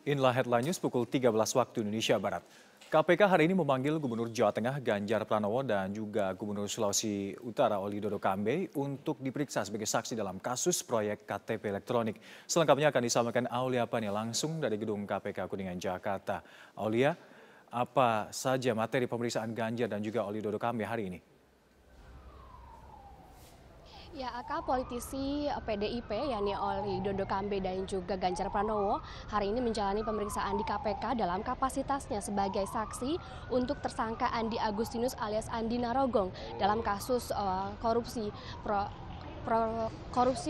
Inilah headline news pukul 13 waktu Indonesia Barat. KPK hari ini memanggil Gubernur Jawa Tengah Ganjar Pranowo dan juga Gubernur Sulawesi Utara Oli Dodo Kambe untuk diperiksa sebagai saksi dalam kasus proyek KTP elektronik. Selengkapnya akan disampaikan Aulia Pani langsung dari gedung KPK Kuningan, Jakarta. Aulia, apa saja materi pemeriksaan Ganjar dan juga Oli Dodo Kambe hari ini? Ya, politisi PDIP yakni Oli Dodo Kambe dan juga Ganjar Pranowo hari ini menjalani pemeriksaan di KPK dalam kapasitasnya sebagai saksi untuk tersangka Andi Agustinus alias Andi Narogong dalam kasus korupsi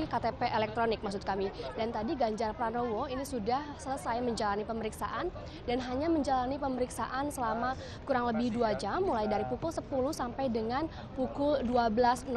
KTP elektronik maksud kami. Dan tadi Ganjar Pranowo ini sudah selesai menjalani pemeriksaan dan hanya menjalani pemeriksaan selama kurang lebih 2 jam mulai dari pukul 10 sampai dengan pukul 12.00.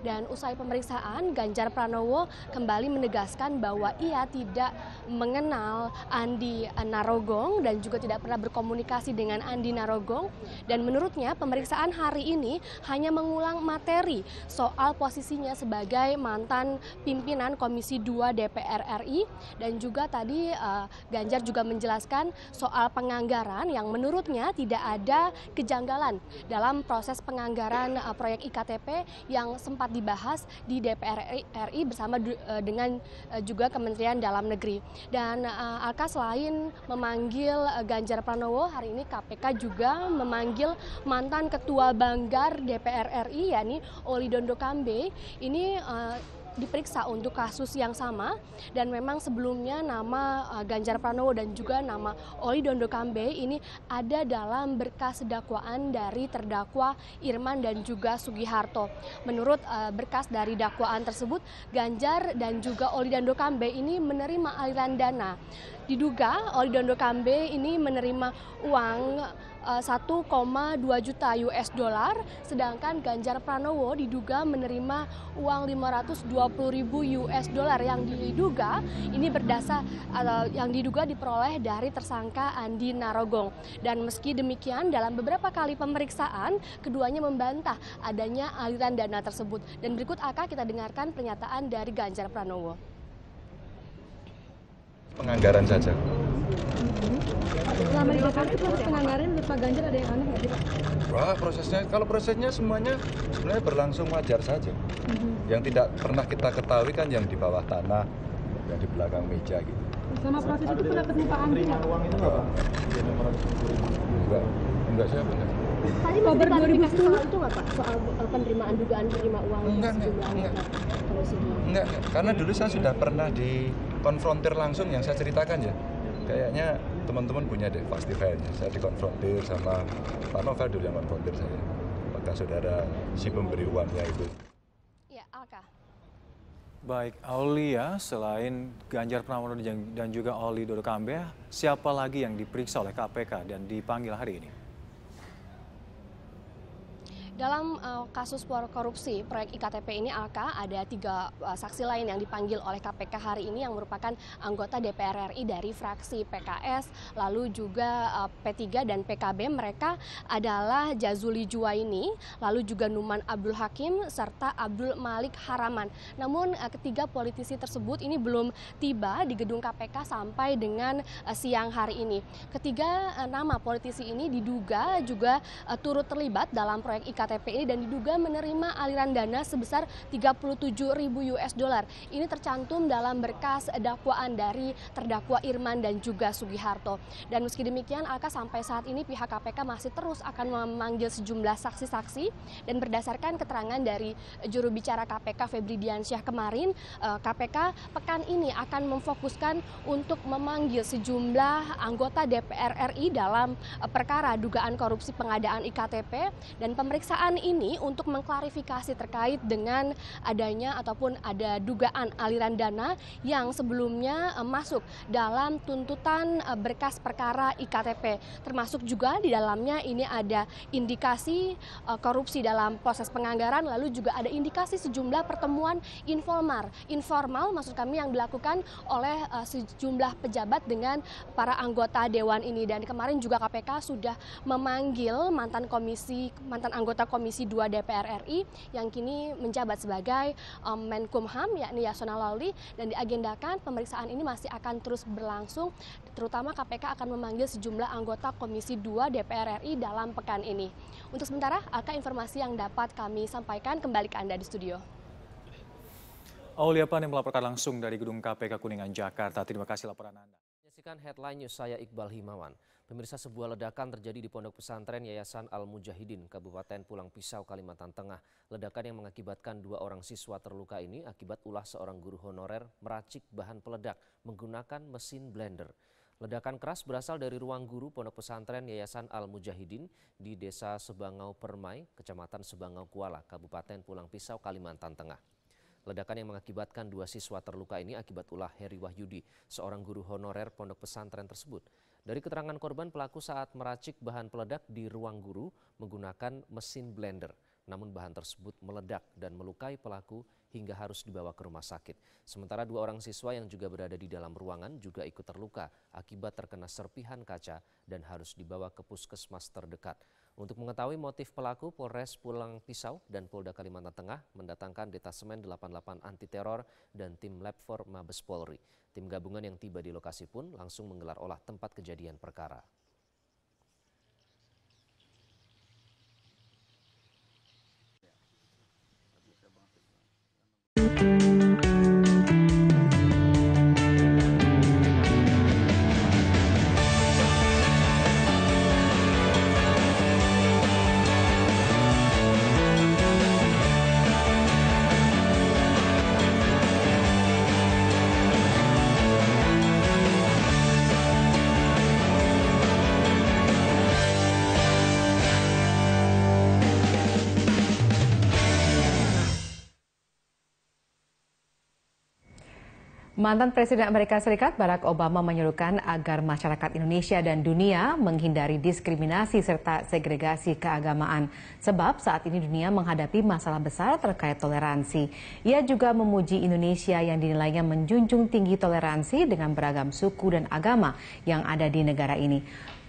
Dan usai pemeriksaan Ganjar Pranowo kembali menegaskan bahwa ia tidak mengenal Andi Narogong dan juga tidak pernah berkomunikasi dengan Andi Narogong, dan menurutnya pemeriksaan hari ini hanya mengulang materi soal posisinya sebagai mantan pimpinan Komisi 2 DPR RI, dan juga tadi Ganjar juga menjelaskan soal penganggaran yang menurutnya tidak ada kejanggalan dalam proses penganggaran proyek IKTP yang sempat dibahas di DPR RI bersama dengan juga Kementerian Dalam Negeri. Dan Alka, selain memanggil Ganjar Pranowo, hari ini KPK juga memanggil mantan Ketua Banggar DPR RI yakni Oli Dodo Kambe. Ini diperiksa untuk kasus yang sama, dan memang sebelumnya nama Ganjar Pranowo dan juga nama Oli Dodo Kambe ini ada dalam berkas dakwaan dari terdakwa Irman dan juga Sugiharto. Menurut berkas dari dakwaan tersebut, Ganjar dan juga Oli Dodo Kambe ini menerima aliran dana. Diduga Oli Dodo Kambe ini menerima uang 1,2 juta US dollar, sedangkan Ganjar Pranowo diduga menerima uang 520.000 US dollar yang diduga ini yang diduga diperoleh dari tersangka Andi Narogong. Dan meski demikian, dalam beberapa kali pemeriksaan keduanya membantah adanya aliran dana tersebut. Dan berikut akan kita dengarkan pernyataan dari Ganjar Pranowo. Penganggaran saja. Selama di DPR itu proses penganggaran menurut Pak Ganjar ada yang aneh nggak sih Pak? Wah, kalau prosesnya semuanya sebenarnya berlangsung wajar saja. Yang tidak pernah kita ketahui kan yang di bawah tanah, yang di belakang meja gitu. Sama proses itu pernah ketemu Pak Andi nggak? Uang itu apa? Enggak saya benar. Tadi masih klarifikasi soal itu nggak Pak? Soal dugaan penerima uang sejumlah Enggak, karena dulu saya sudah pernah dikonfrontir langsung yang saya ceritakan ya. Kayaknya teman-teman punya deh pasti filenya. Saya dikonfrontir sama Pak Novel dulu yang konfrontir saya. Apakah saudara si pemberi uangnya itu? Ya, Alka. Baik, Aulia, selain Ganjar Pranowo dan juga Oli Dodo Kambe, siapa lagi yang diperiksa oleh KPK dan dipanggil hari ini? Dalam kasus korupsi proyek IKTP ini, Alka, ada 3 saksi lain yang dipanggil oleh KPK hari ini yang merupakan anggota DPR RI dari fraksi PKS, lalu juga P3 dan PKB. Mereka adalah Jazuli Juwaini, lalu juga Numan Abdul Hakim, serta Abdul Malik Haraman. Namun ketiga politisi tersebut ini belum tiba di gedung KPK sampai dengan siang hari ini. Ketiga nama politisi ini diduga juga turut terlibat dalam proyek IKTP ini dan diduga menerima aliran dana sebesar 37.000 US dollar. Ini tercantum dalam berkas dakwaan dari terdakwa Irman dan juga Sugiharto. Dan meski demikian, Alka, sampai saat ini pihak KPK masih terus akan memanggil sejumlah saksi-saksi, dan berdasarkan keterangan dari juru bicara KPK Febri Diansyah kemarin, KPK pekan ini akan memfokuskan untuk memanggil sejumlah anggota DPR RI dalam perkara dugaan korupsi pengadaan IKTP, dan pemeriksaan ini untuk mengklarifikasi terkait dengan adanya ataupun ada dugaan aliran dana yang sebelumnya masuk dalam tuntutan berkas perkara IKTP. Termasuk juga di dalamnya ini ada indikasi korupsi dalam proses penganggaran, lalu juga ada indikasi sejumlah pertemuan informal maksud kami yang dilakukan oleh sejumlah pejabat dengan para anggota dewan ini. Dan kemarin juga KPK sudah memanggil mantan anggota anggota Komisi 2 DPR RI yang kini menjabat sebagai Menkumham, yakni Yasona Lawli, dan diagendakan pemeriksaan ini masih akan terus berlangsung, terutama KPK akan memanggil sejumlah anggota Komisi 2 DPR RI dalam pekan ini. Untuk sementara, informasi yang dapat kami sampaikan, kembali ke Anda di studio. Aulia Pan yang melaporkan langsung dari Gedung KPK Kuningan, Jakarta. Terima kasih laporan Anda. Menyaksikan Headline News, saya Iqbal Himawan. Pemirsa, sebuah ledakan terjadi di Pondok Pesantren Yayasan Al-Mujahidin, Kabupaten Pulang Pisau, Kalimantan Tengah. Ledakan yang mengakibatkan 2 orang siswa terluka ini akibat ulah seorang guru honorer meracik bahan peledak menggunakan mesin blender. Ledakan keras berasal dari ruang guru Pondok Pesantren Yayasan Al-Mujahidin di Desa Sebangau Permai, Kecamatan Sebangau Kuala, Kabupaten Pulang Pisau, Kalimantan Tengah. Ledakan yang mengakibatkan 2 siswa terluka ini akibat ulah Heri Wahyudi, seorang guru honorer pondok pesantren tersebut. Dari keterangan korban, pelaku saat meracik bahan peledak di ruang guru menggunakan mesin blender. Namun bahan tersebut meledak dan melukai pelaku hingga harus dibawa ke rumah sakit. Sementara 2 orang siswa yang juga berada di dalam ruangan juga ikut terluka akibat terkena serpihan kaca dan harus dibawa ke puskesmas terdekat. Untuk mengetahui motif pelaku, Polres Pulang Pisau dan Polda Kalimantan Tengah mendatangkan Detasemen 88 Anti Teror dan tim Lab 4 Mabes Polri. Tim gabungan yang tiba di lokasi pun langsung menggelar olah tempat kejadian perkara. Mantan Presiden Amerika Serikat Barack Obama menyerukan agar masyarakat Indonesia dan dunia menghindari diskriminasi serta segregasi keagamaan. Sebab saat ini dunia menghadapi masalah besar terkait toleransi. Ia juga memuji Indonesia yang dinilainya menjunjung tinggi toleransi dengan beragam suku dan agama yang ada di negara ini.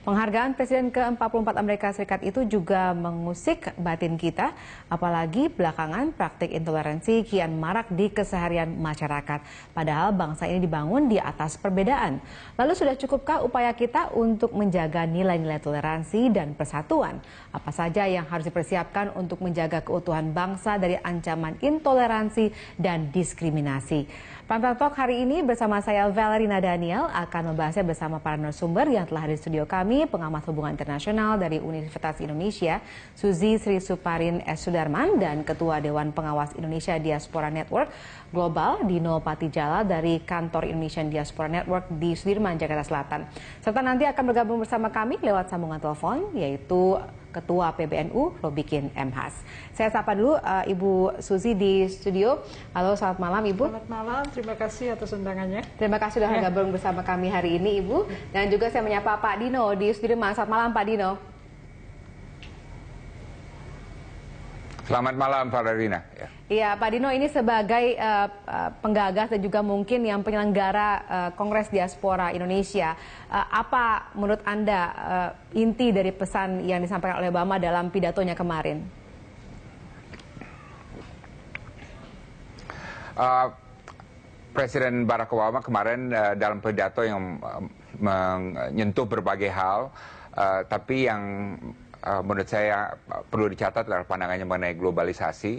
Penghargaan Presiden ke-44 Amerika Serikat itu juga mengusik batin kita, apalagi belakangan praktik intoleransi kian marak di keseharian masyarakat. Padahal bangsa ini dibangun di atas perbedaan. Lalu sudah cukupkah upaya kita untuk menjaga nilai-nilai toleransi dan persatuan? Apa saja yang harus dipersiapkan untuk menjaga keutuhan bangsa dari ancaman intoleransi dan diskriminasi? Pantai Talk hari ini bersama saya Valerina Daniel akan membahasnya bersama para narasumber yang telah hadir di studio kami, pengamat hubungan internasional dari Universitas Indonesia, Suzy Sri Suparin S. Sudarman, dan Ketua Dewan Pengawas Indonesia Diaspora Network Global, Dino Patijala dari Kantor Indonesian Diaspora Network di Sudirman, Jakarta Selatan. Serta nanti akan bergabung bersama kami lewat sambungan telepon, yaitu Ketua PBNU Robikin M. Has. Saya sapa dulu Ibu Suzy di studio. Halo, selamat malam Ibu. Selamat malam, terima kasih atas undangannya. Terima kasih sudah bergabung bersama kami hari ini Ibu. Dan juga saya menyapa Pak Dino di Sudirman. Selamat malam Pak Dino. Selamat malam Valerina. Iya, Pak Dino, ini sebagai penggagas dan juga mungkin yang penyelenggara Kongres Diaspora Indonesia, apa menurut Anda inti dari pesan yang disampaikan oleh Obama dalam pidatonya kemarin? Presiden Barack Obama kemarin dalam pidato yang menyentuh berbagai hal, tapi yang menurut saya perlu dicatat adalah pandangannya mengenai globalisasi,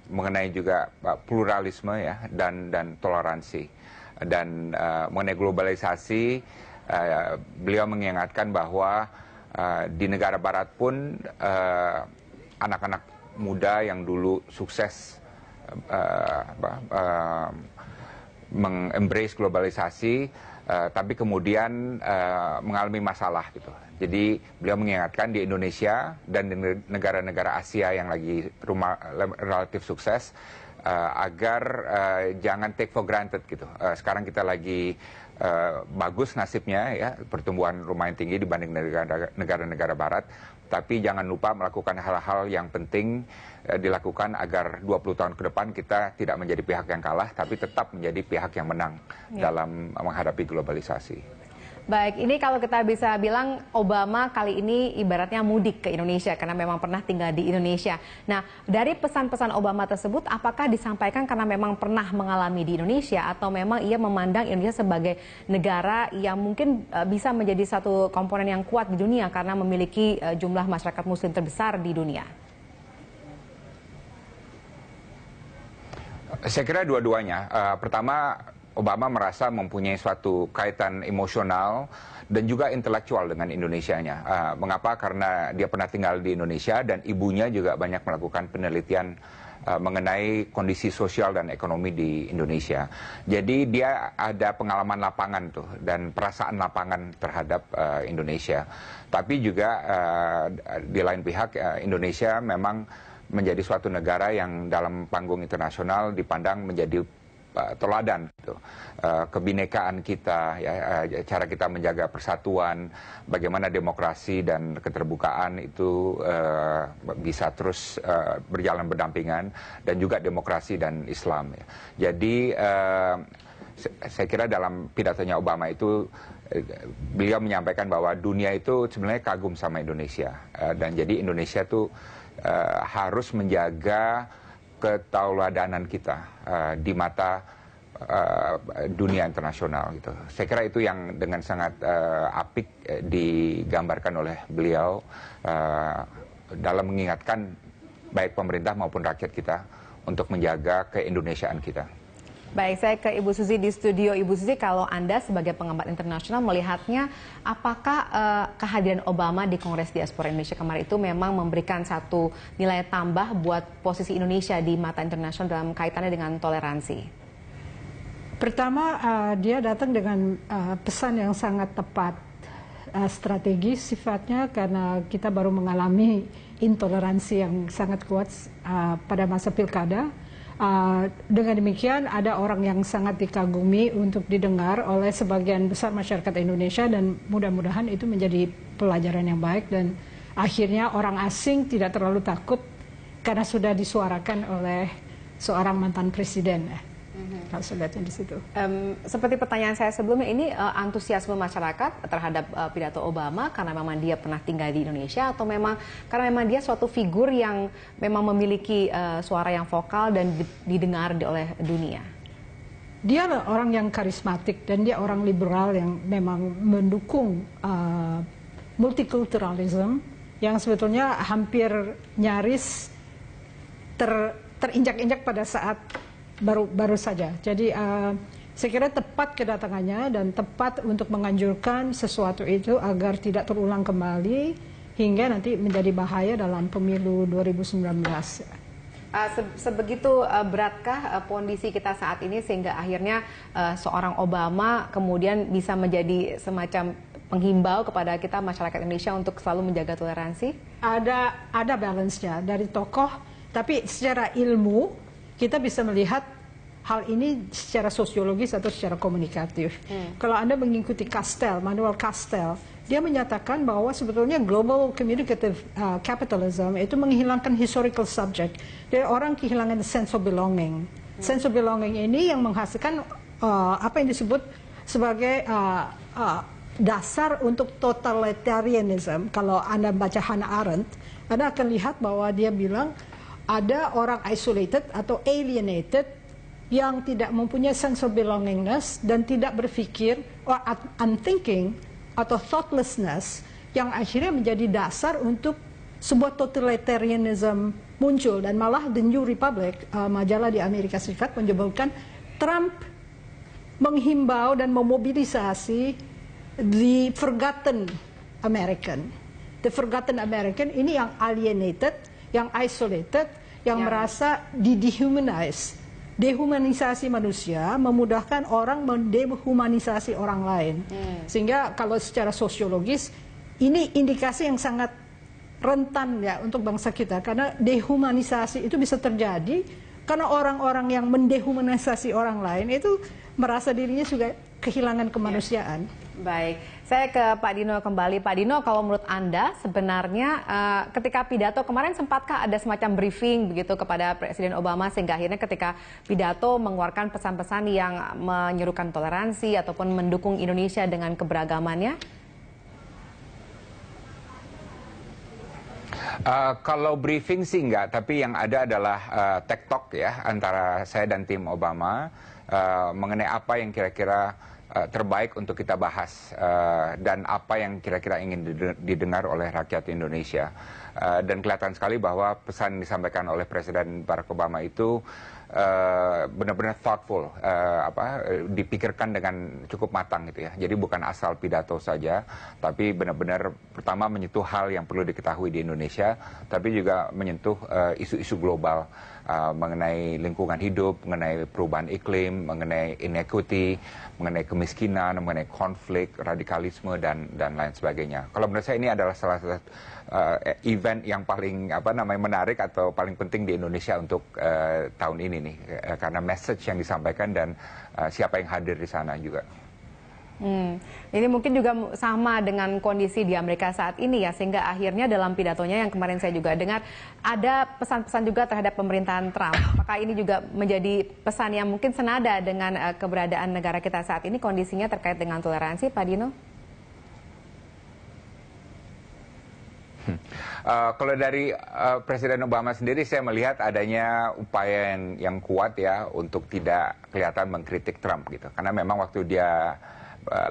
mengenai juga pluralisme ya, dan toleransi. Dan mengenai globalisasi, beliau mengingatkan bahwa di negara barat pun anak-anak muda yang dulu sukses mengembrace globalisasi, tapi kemudian mengalami masalah gitu. Jadi beliau mengingatkan di Indonesia dan di negara-negara Asia yang lagi relatif sukses agar jangan take for granted gitu. Sekarang kita lagi bagus nasibnya ya, pertumbuhan lumayan tinggi dibanding negara-negara barat, tapi jangan lupa melakukan hal-hal yang penting dilakukan agar 20 tahun ke depan kita tidak menjadi pihak yang kalah, tapi tetap menjadi pihak yang menang dalam menghadapi globalisasi. Baik, ini kalau kita bisa bilang Obama kali ini ibaratnya mudik ke Indonesia karena memang pernah tinggal di Indonesia. Nah, dari pesan-pesan Obama tersebut apakah disampaikan karena memang pernah mengalami di Indonesia atau memang ia memandang Indonesia sebagai negara yang mungkin bisa menjadi satu komponen yang kuat di dunia karena memiliki jumlah masyarakat muslim terbesar di dunia? Saya kira dua-duanya. Pertama, Obama merasa mempunyai suatu kaitan emosional dan juga intelektual dengan Indonesianya. Mengapa? Karena dia pernah tinggal di Indonesia dan ibunya juga banyak melakukan penelitian mengenai kondisi sosial dan ekonomi di Indonesia. Jadi dia ada pengalaman lapangan tuh dan perasaan lapangan terhadap Indonesia. Tapi juga di lain pihak Indonesia memang menjadi suatu negara yang dalam panggung internasional dipandang menjadi teladan gitu. Kebinekaan kita, ya, cara kita menjaga persatuan, bagaimana demokrasi dan keterbukaan itu bisa terus berjalan berdampingan, dan juga demokrasi dan Islam. Ya. Jadi saya kira dalam pidatonya Obama itu beliau menyampaikan bahwa dunia itu sebenarnya kagum sama Indonesia, dan jadi Indonesia itu harus menjaga ketauladanan kita di mata dunia internasional gitu. Saya kira itu yang dengan sangat apik digambarkan oleh beliau dalam mengingatkan baik pemerintah maupun rakyat kita untuk menjaga keindonesiaan kita. Baik, saya ke Ibu Susi di studio. Ibu Susi, kalau Anda sebagai pengamat internasional melihatnya, apakah kehadiran Obama di Kongres Diaspora Indonesia kemarin itu memang memberikan satu nilai tambah buat posisi Indonesia di mata internasional dalam kaitannya dengan toleransi? Pertama, dia datang dengan pesan yang sangat tepat, strategis sifatnya, karena kita baru mengalami intoleransi yang sangat kuat pada masa pilkada. Dengan demikian ada orang yang sangat dikagumi untuk didengar oleh sebagian besar masyarakat Indonesia, dan mudah-mudahan itu menjadi pelajaran yang baik dan akhirnya orang asing tidak terlalu takut karena sudah disuarakan oleh seorang mantan presiden. Kalau saya lihatnya di situ. Seperti pertanyaan saya sebelumnya, ini antusiasme masyarakat terhadap pidato Obama karena memang dia pernah tinggal di Indonesia, atau memang karena memang dia suatu figur yang memang memiliki suara yang vokal dan didengar oleh dunia? Dia orang yang karismatik dan dia orang liberal yang memang mendukung multikulturalisme yang sebetulnya hampir nyaris terinjak-injak pada saat baru saja. Jadi saya kira tepat kedatangannya dan tepat untuk menganjurkan sesuatu itu agar tidak terulang kembali hingga nanti menjadi bahaya dalam pemilu 2019. Sebegitu beratkah kondisi kita saat ini sehingga akhirnya seorang Obama kemudian bisa menjadi semacam penghimbau kepada kita masyarakat Indonesia untuk selalu menjaga toleransi? Ada balance-nya dari tokoh, tapi secara ilmu kita bisa melihat hal ini secara sosiologis atau secara komunikatif. Kalau Anda mengikuti Manuel Castell, dia menyatakan bahwa sebetulnya global communicative capitalism itu menghilangkan historical subject. Jadi orang kehilangan sense of belonging. Sense of belonging ini yang menghasilkan apa yang disebut sebagai dasar untuk totalitarianism. Kalau Anda baca Hannah Arendt, Anda akan lihat bahwa dia bilang ada orang isolated atau alienated yang tidak mempunyai sense of belongingness dan tidak berpikir, or unthinking atau thoughtlessness, yang akhirnya menjadi dasar untuk sebuah totalitarianism muncul. Dan malah The New Republic, majalah di Amerika Serikat, menyebutkan Trump menghimbau dan memobilisasi the forgotten American. The forgotten American ini yang alienated, yang isolated, yang merasa dehumanize. Dehumanisasi manusia memudahkan orang mendehumanisasi orang lain. Sehingga kalau secara sosiologis ini indikasi yang sangat rentan ya untuk bangsa kita, karena dehumanisasi itu bisa terjadi karena orang-orang yang mendehumanisasi orang lain itu merasa dirinya kehilangan kemanusiaan. Baik, saya ke Pak Dino kembali. Pak Dino, kalau menurut Anda sebenarnya ketika pidato kemarin sempatkah ada semacam briefing begitu kepada Presiden Obama sehingga akhirnya ketika pidato mengeluarkan pesan-pesan yang menyerukan toleransi ataupun mendukung Indonesia dengan keberagamannya? Kalau briefing sih enggak, tapi yang ada adalah tech talk ya antara saya dan tim Obama mengenai apa yang kira-kira terbaik untuk kita bahas dan apa yang kira-kira ingin didengar oleh rakyat Indonesia. Dan kelihatan sekali bahwa pesan disampaikan oleh Presiden Barack Obama itu benar-benar thoughtful, dipikirkan dengan cukup matang gitu ya. Jadi bukan asal pidato saja, tapi benar-benar pertama menyentuh hal yang perlu diketahui di Indonesia, tapi juga menyentuh isu-isu global mengenai lingkungan hidup, mengenai perubahan iklim, mengenai inequity, mengenai kemiskinan, mengenai konflik, radikalisme dan lain sebagainya. Kalau menurut saya ini adalah salah satu event yang paling menarik atau paling penting di Indonesia untuk tahun ini nih, karena message yang disampaikan dan siapa yang hadir di sana juga. Ini mungkin juga sama dengan kondisi di Amerika saat ini ya, sehingga akhirnya dalam pidatonya yang kemarin saya juga dengar ada pesan-pesan juga terhadap pemerintahan Trump. Apakah ini juga menjadi pesan yang mungkin senada dengan keberadaan negara kita saat ini, kondisinya terkait dengan toleransi, Pak Dino? Kalau dari Presiden Obama sendiri, saya melihat adanya upaya yang kuat ya untuk tidak kelihatan mengkritik Trump gitu, karena memang waktu dia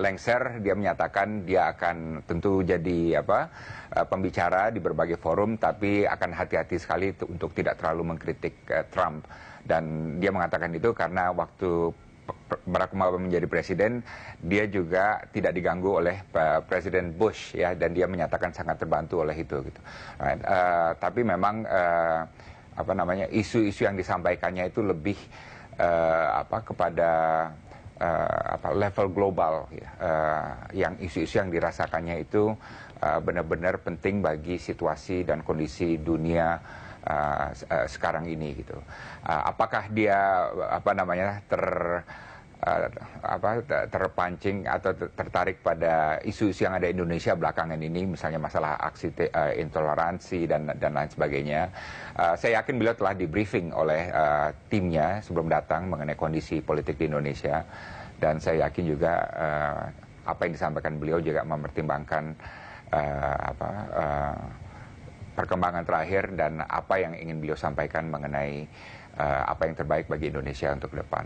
lengser, dia menyatakan dia akan tentu jadi pembicara di berbagai forum, tapi akan hati-hati sekali untuk tidak terlalu mengkritik Trump. Dan dia mengatakan itu karena waktu Barack Obama menjadi presiden, dia juga tidak diganggu oleh Presiden Bush ya, dan dia menyatakan sangat terbantu oleh itu gitu. Right. Tapi memang isu-isu yang disampaikannya itu lebih kepada level global ya, yang isu-isu yang dirasakannya itu benar-benar penting bagi situasi dan kondisi dunia sekarang ini gitu. Apakah dia terpancing atau tertarik pada isu-isu yang ada di Indonesia belakangan ini, misalnya masalah aksi intoleransi dan lain sebagainya. Saya yakin beliau telah di briefing oleh timnya sebelum datang mengenai kondisi politik di Indonesia, dan saya yakin juga apa yang disampaikan beliau juga mempertimbangkan perkembangan terakhir dan apa yang ingin beliau sampaikan mengenai apa yang terbaik bagi Indonesia untuk ke depan.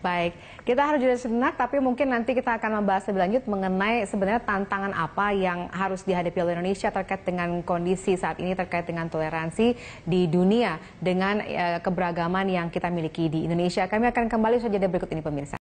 Baik, kita harus jeda sejenak, tapi mungkin nanti kita akan membahas lebih lanjut mengenai sebenarnya tantangan apa yang harus dihadapi oleh Indonesia terkait dengan kondisi saat ini, terkait dengan toleransi di dunia, dengan keberagaman yang kita miliki di Indonesia. Kami akan kembali saja berikut ini, pemirsa.